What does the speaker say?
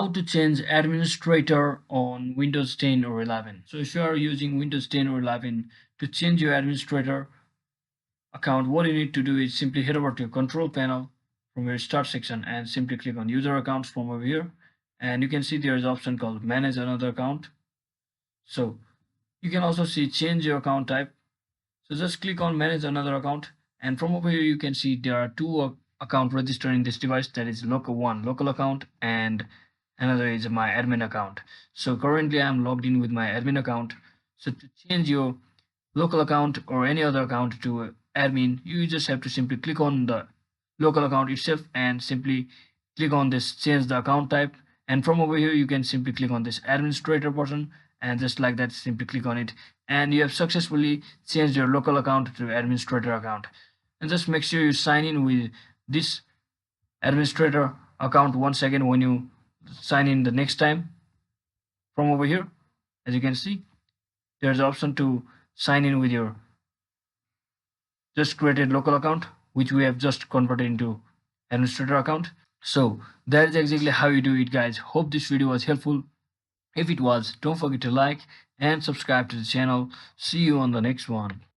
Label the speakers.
Speaker 1: how to change administrator on Windows 10 or 11. So if you are using Windows 10 or 11 to change your administrator account, what you need to do is simply head over to your control panel from your start section and simply click on user accounts from over here, and you can see there is an option called manage another account. So you can also see change your account type. So just click on manage another account, and from over here you can see there are two account registered in this device, that is local account, and another is my admin account. So currently I'm logged in with my admin account. So to change your local account or any other account to admin, you just have to simply click on the local account itself and simply click on this change the account type, and from over here you can simply click on this administrator button, and just like that simply click on it, and you have successfully changed your local account to administrator account. And just make sure you sign in with this administrator account once again when you sign in the next time. From over here, as you can see, there's an option to sign in with your just created local account, which we have just converted into administrator account. So that is exactly how you do it, guys. Hope this video was helpful. If it was, don't forget to like and subscribe to the channel. See you on the next one.